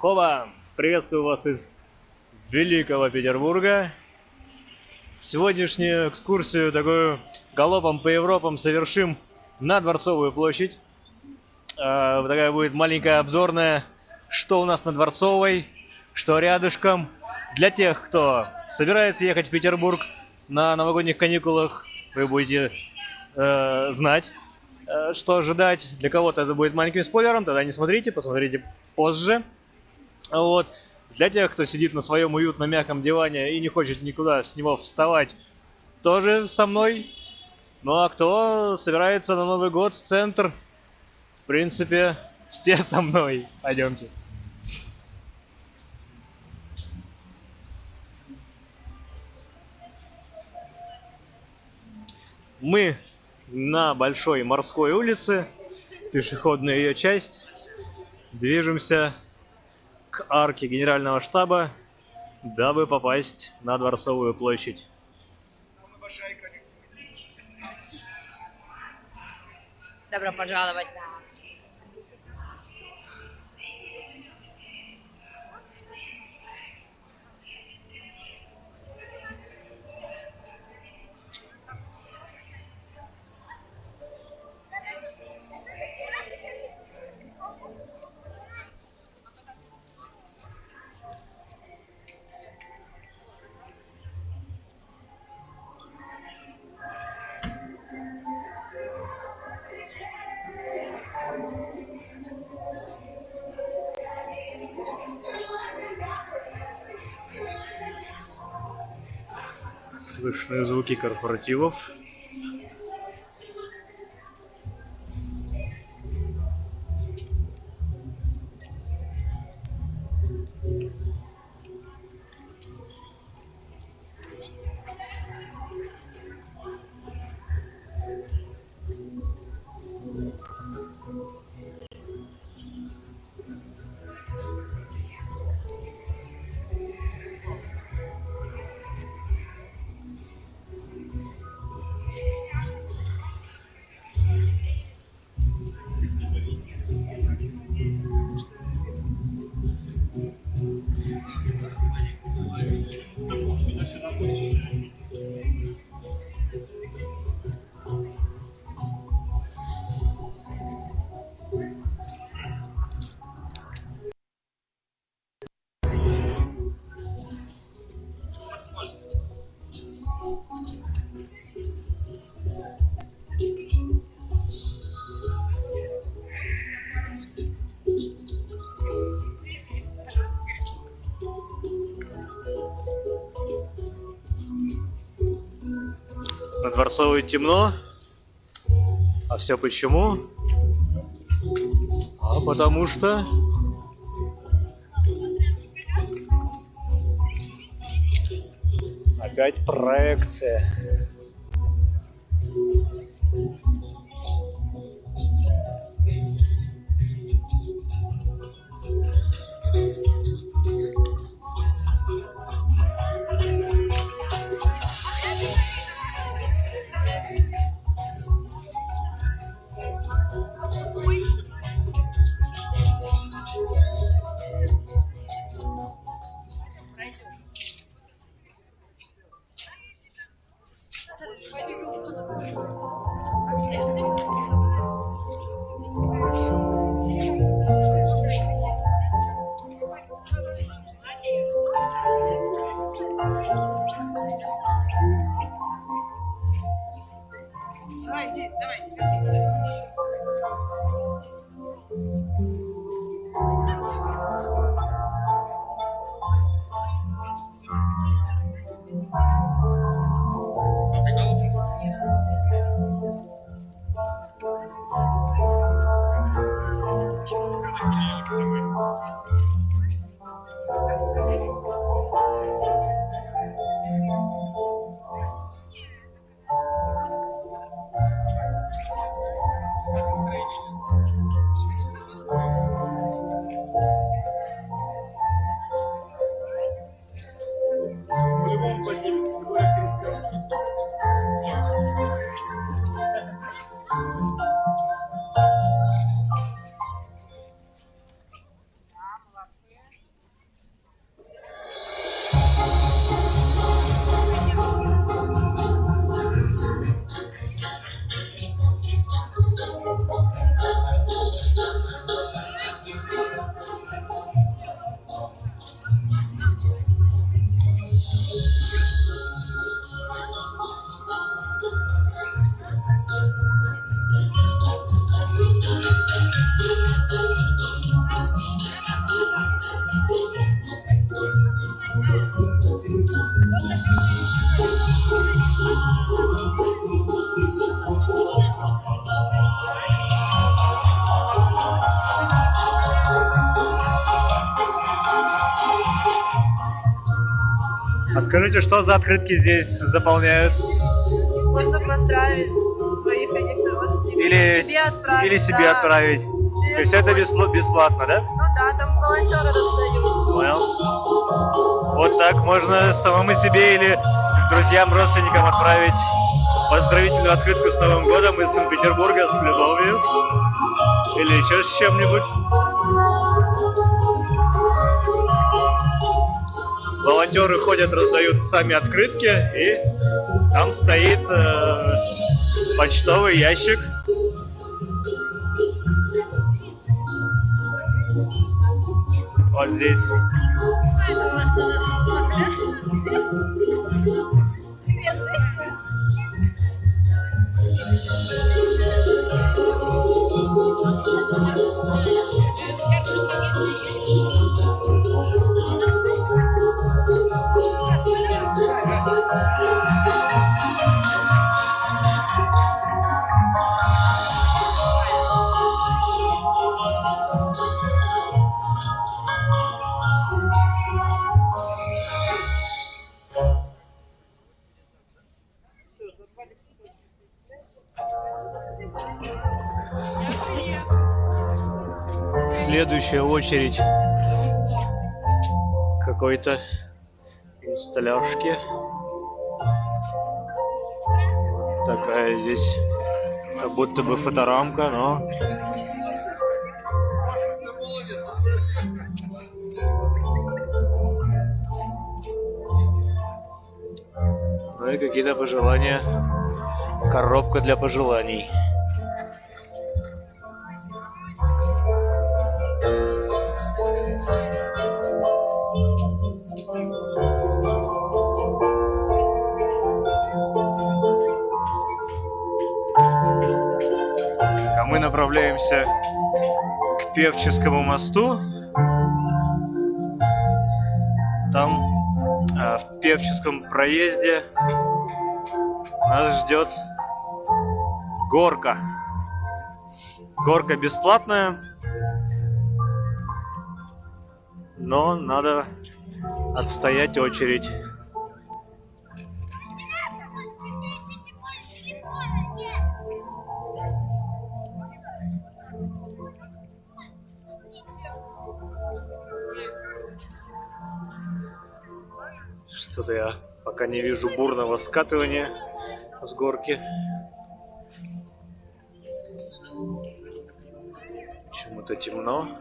Хоба! Приветствую вас из Великого Петербурга. Сегодняшнюю экскурсию такую галопом по Европам совершим на Дворцовую площадь. Такая будет маленькая обзорная, что у нас на Дворцовой, что рядышком. Для тех, кто собирается ехать в Петербург на новогодних каникулах, вы будете знать, что ожидать. Для кого-то это будет маленьким спойлером, тогда не смотрите, посмотрите позже. Вот. Для тех, кто сидит на своем уютном мягком диване и не хочет никуда с него вставать, тоже со мной. Ну а кто собирается на Новый год в центр, в принципе, все со мной. Пойдемте. Мы на Большой Морской улице, пешеходная ее часть, движемся к арке Генерального штаба, дабы попасть на Дворцовую площадь. Добро пожаловать. Слышны звуки корпоративов. На Дворцовой темно. А все почему? А потому что опять проекция. Скажите, что за открытки здесь заполняют? Можно поздравить своих каких-то родственников. Или себе да. отправить. То есть это бесплатно, да? Ну да, там волонтеры раздают. Понял. Вот так можно самому себе или друзьям, родственникам отправить поздравительную открытку с Новым годом из Санкт-Петербурга с любовью. Или еще с чем-нибудь. Волонтеры ходят, раздают сами открытки, и там стоит почтовый ящик. Вот здесь. Что это у вас Следующая очередь какой-то инсталляшки. Такая здесь как будто бы фоторамка, но... Ну и какие-то пожелания. Коробка для пожеланий. Мы направляемся к Певческому мосту. Там, в Певческом проезде, нас ждет горка. Горка бесплатная, но надо отстоять очередь. Что-то я пока не вижу бурного скатывания с горки. Почему-то темно.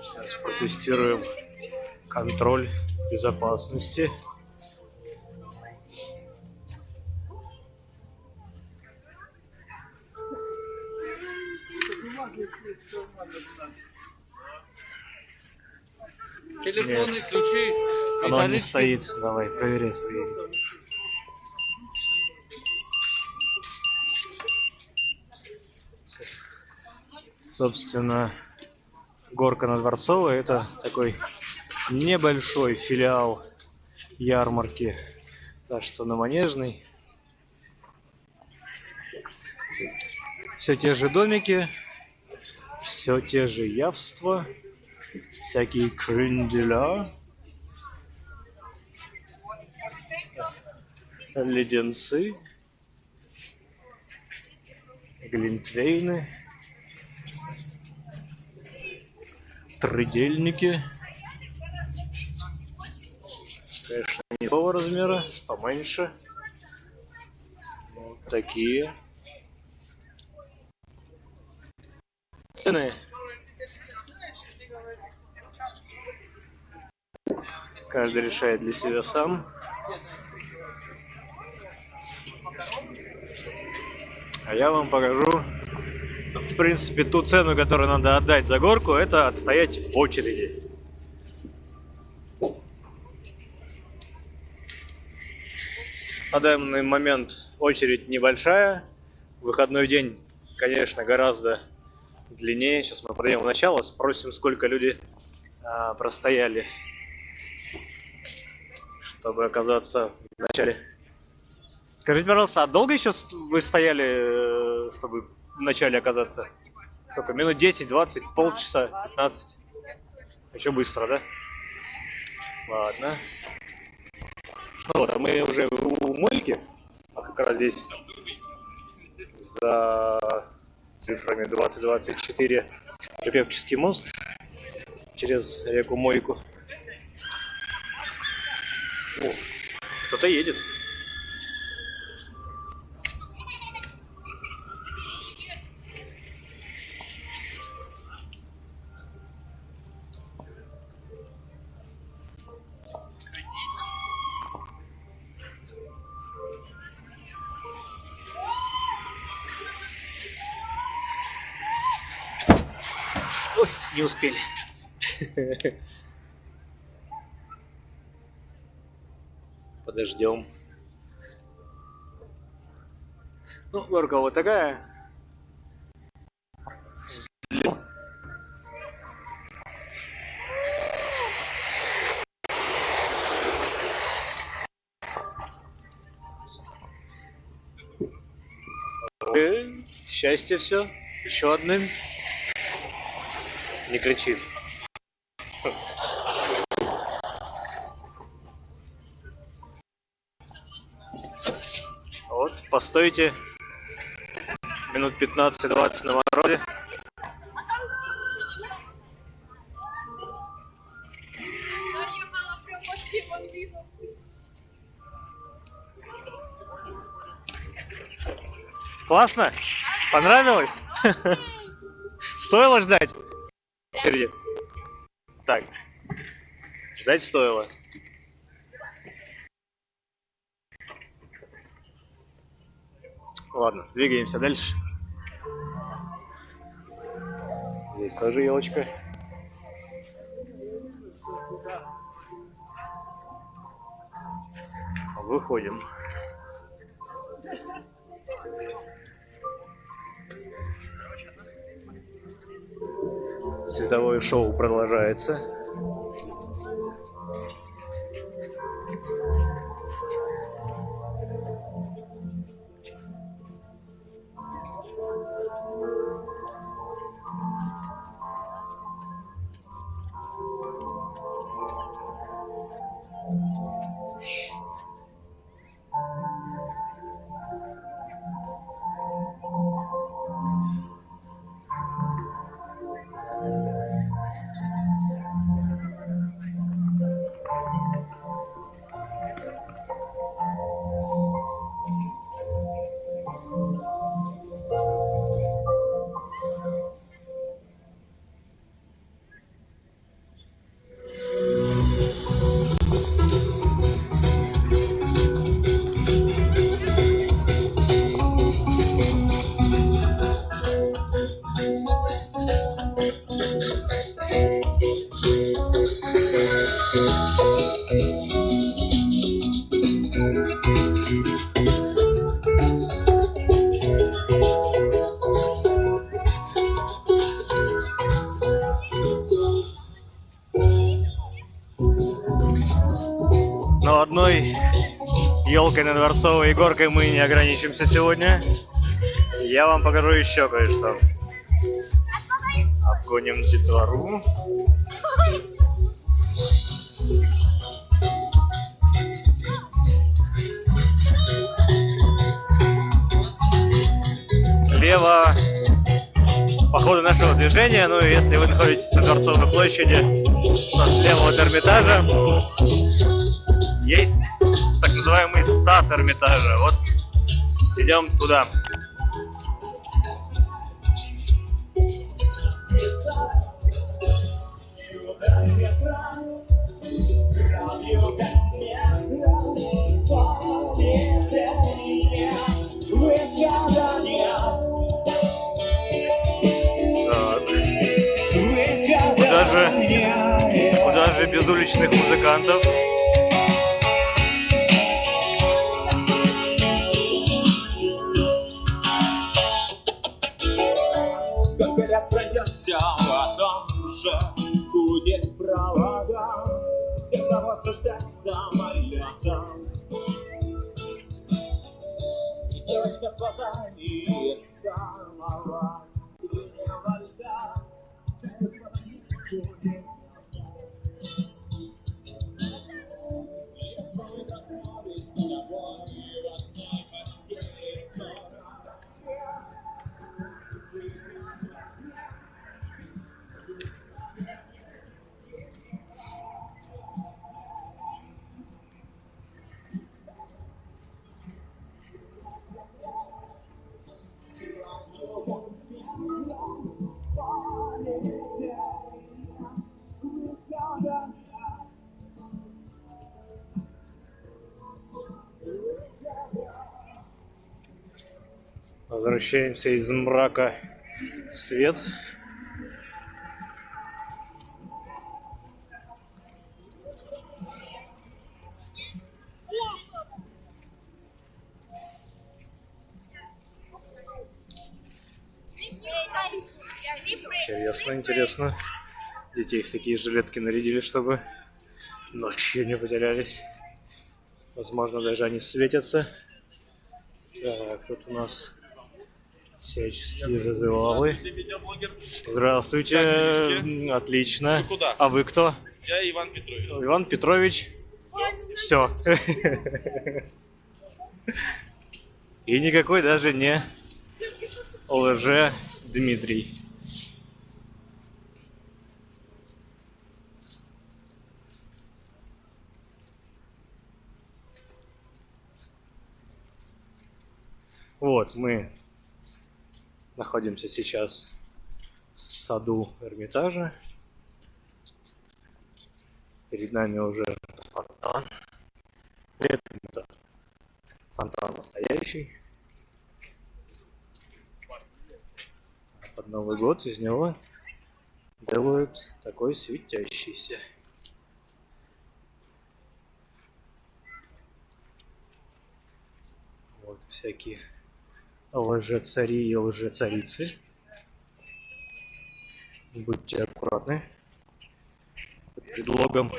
Сейчас протестируем контроль безопасности. Телефонные ключи. Оно не стоит. Давай, проверяй свои. Собственно, горка на Дворцовой — это такой небольшой филиал ярмарки. Так что на Манежной все те же домики, все те же явства, всякие кренделя, леденцы, глинтвейны, трудельники. Конечно, не такого размера, поменьше. Вот такие. Цены. Каждый решает для себя сам. А я вам покажу, в принципе, ту цену, которую надо отдать за горку, это отстоять в очереди. На данный момент очередь небольшая. Выходной день, конечно, гораздо длиннее. Сейчас мы пройдем в начало, спросим, сколько люди простояли, чтобы оказаться в начале. Скажите, пожалуйста, а долго еще вы стояли чтобы в начале оказаться. Сколько? Минут 10, 20, полчаса, 15. Еще быстро, да? Ладно. Ну вот, а мы уже у мойки. А как раз здесь за цифрами 2024 Припевческий мост через реку Мойку. О, кто-то едет. Ой, не успели. Подождем. Ну, горка вот такая. Счастье все. Еще одним. Не кричит. Вот, постойте минут 15-20 на морозе. Классно? Понравилось? Стоило ждать? Сергей. Так. Ждать стоило. Ладно, двигаемся дальше. Здесь тоже елочка. Выходим. Световое шоу продолжается. Но одной елкой на Дворцовой и горкой мы не ограничимся сегодня. Я вам покажу еще кое-что. Обгоним детвору. Слева по ходу нашего движения, ну и если вы находитесь на Дворцовой площади, то слева от Эрмитажа есть так называемый сад Эрмитажа. Вот идем туда. Так. Куда же без уличных музыкантов? Сколько лет пройдет, все о том же будет провода всех того, что ждать самолетом. И девочка с глазами Возвращаемся из мрака в свет. Интересно, интересно. Детей в такие жилетки нарядили, чтобы ночью не потерялись. Возможно, даже они светятся. Так, тут у нас всяческие зазывалы. Здравствуйте. Отлично. Куда? А вы кто? Я Иван Петрович. Иван Петрович. Все. И никакой даже не лже Дмитрий. Вот, мы находимся сейчас в саду Эрмитажа. Перед нами уже фонтан. При этом это фонтан настоящий. Под Новый год из него делают такой светящийся. Вот всякие лжецари и лжецарицы. Будьте аккуратны. Под предлогом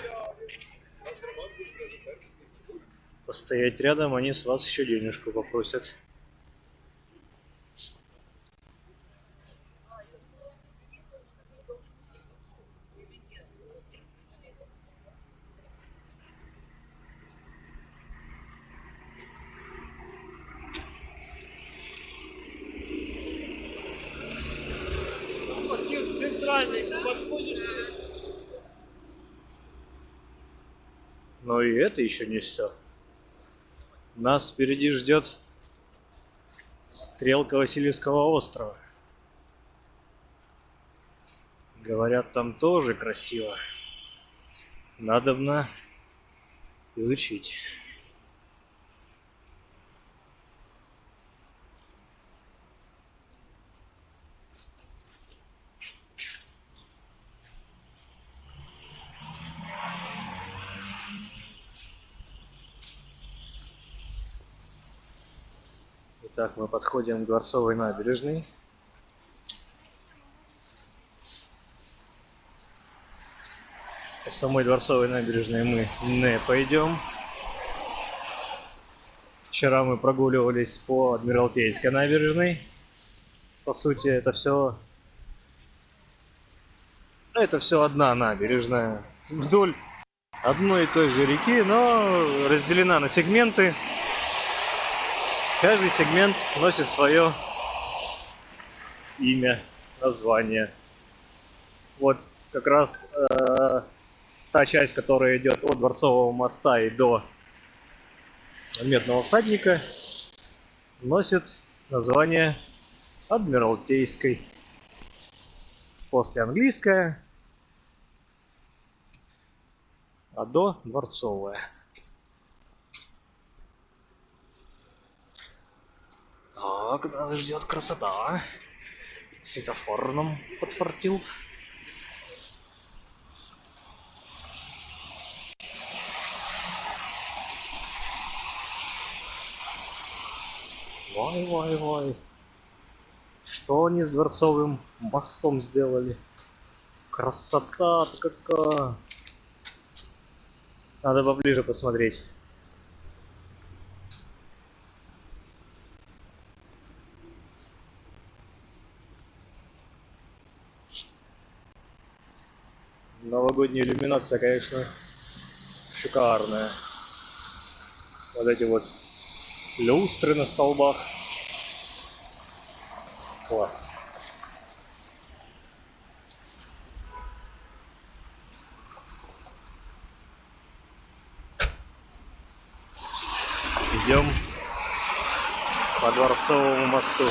постоять рядом, они с вас еще денежку попросят. Но и это еще не все. Нас впереди ждет стрелка Васильевского острова. Говорят, там тоже красиво. Надобно изучить. Итак, мы подходим к Дворцовой набережной. По самой Дворцовой набережной мы не пойдем. Вчера мы прогуливались по Адмиралтейской набережной. По сути, это все одна набережная. Вдоль одной и той же реки, но разделена на сегменты. Каждый сегмент носит свое имя, название. Вот как раз та часть, которая идет от Дворцового моста и до Медного всадника, носит название Адмиралтейской. После английская, а до Дворцовая. Так, нас ждет красота. Светофор нам подфартил. Вай. Что они с Дворцовым мостом сделали? Красота-то какая! Надо поближе посмотреть. Новогодняя иллюминация, конечно, шикарная. Вот эти вот люстры на столбах. Класс. Идем по Дворцовому мосту.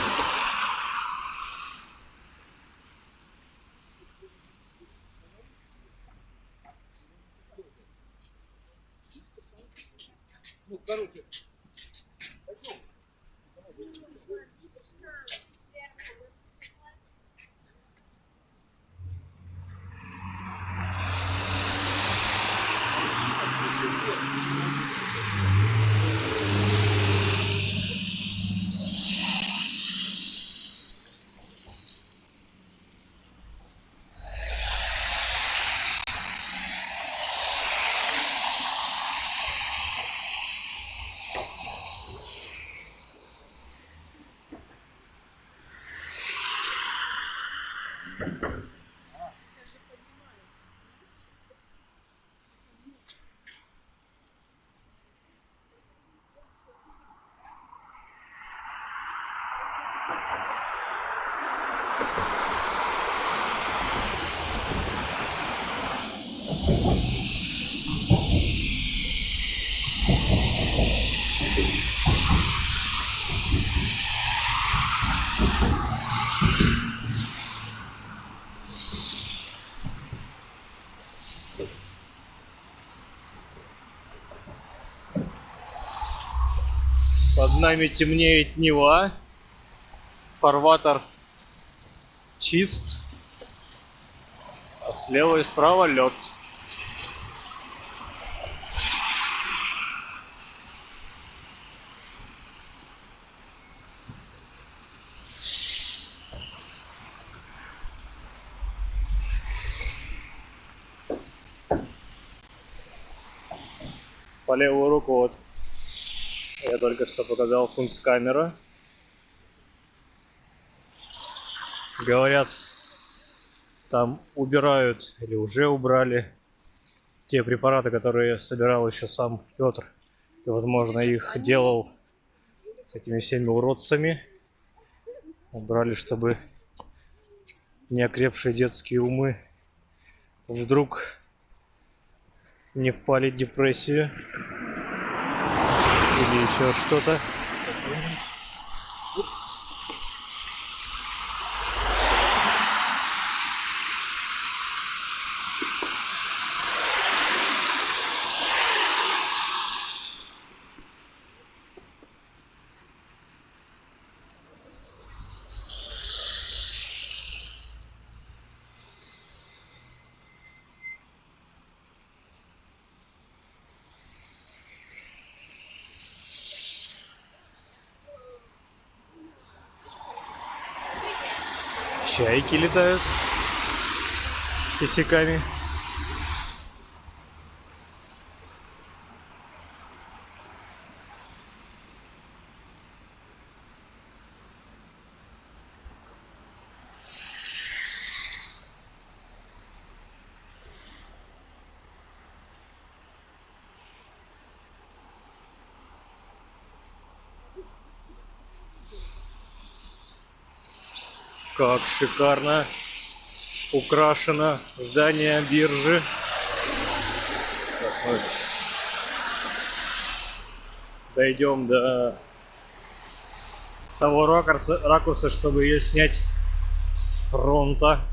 Под нами темнеет Нева. Фарватер чист. А слева и справа лед. По левую руку вот я только что показал кунсткамера. Говорят, там убирают или уже убрали те препараты, которые собирал еще сам Петр. И, возможно, их делал с этими всеми уродцами. Убрали, чтобы неокрепшие детские умы вдруг не впали в депрессию или еще что-то. Чайки летают косяками. Как шикарно украшено здание биржи. Сейчас мы дойдем до того ракурса, чтобы ее снять с фронта.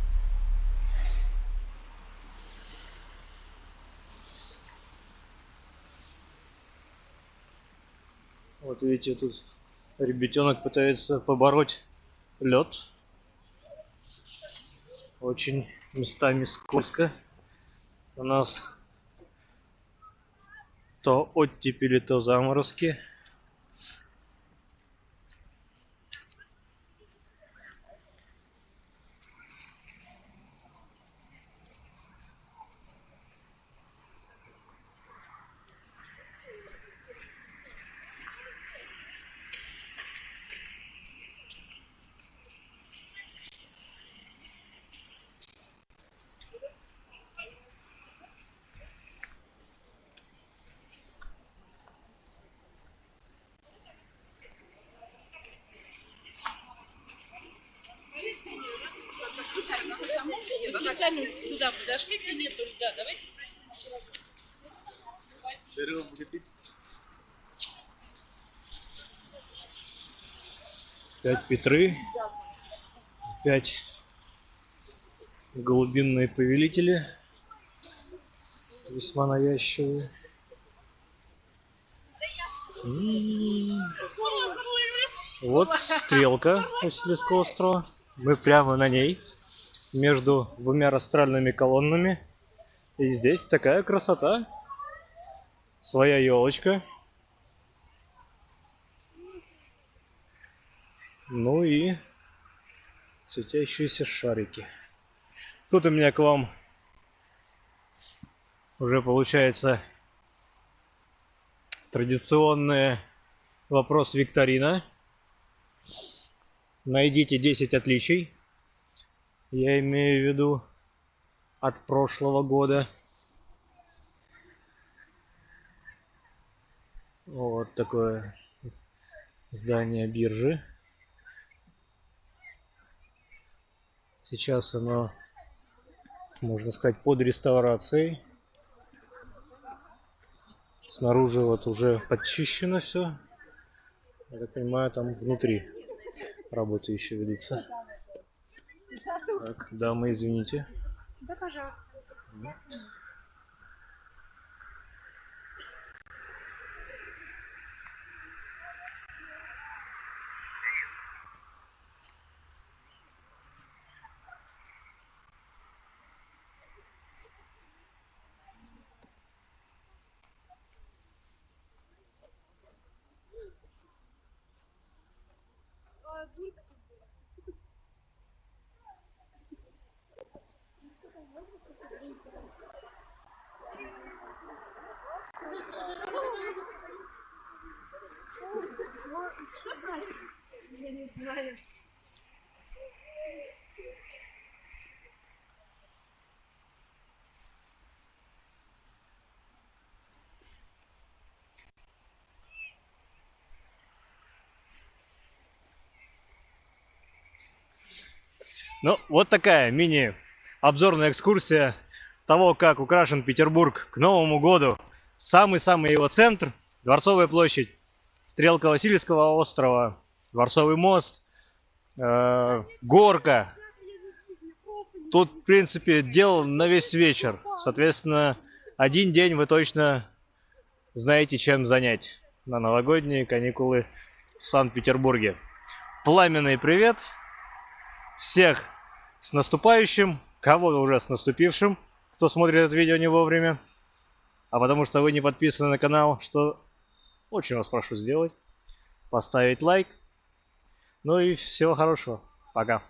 Вот видите, тут ребятенок пытается побороть лед. Очень местами скользко. У нас то оттепели, то заморозки. Сами сюда подошли, где нету льда, давайте. Опять Петры. Опять голубинные повелители. Весьма навязчивые. Вот стрелка Васильевского острова. Мы прямо на ней, между двумя растральными колоннами. И здесь такая красота. Своя елочка. Ну и светящиеся шарики. Тут у меня к вам уже получается традиционный вопрос-викторина. Найдите 10 отличий. Я имею в виду от прошлого года. Вот такое здание биржи. Сейчас оно, можно сказать, под реставрацией. Снаружи вот уже подчищено все. Я так понимаю, там внутри работы еще ведутся. Так, дамы, извините. Да, пожалуйста. Вот. Что с нас? Я не знаю. Ну, вот такая мини-обзорная экскурсия того, как украшен Петербург к Новому году. Самый-самый его центр, Дворцовая площадь, стрелка Васильевского острова, Дворцовый мост, горка. Тут, в принципе, дел на весь вечер. Соответственно, один день вы точно знаете, чем занять на новогодние каникулы в Санкт-Петербурге. Пламенный привет! Всех с наступающим, кого уже с наступившим, кто смотрит это видео не вовремя. А потому что вы не подписаны на канал, что очень вас прошу сделать. Поставить лайк. Ну и всего хорошего. Пока.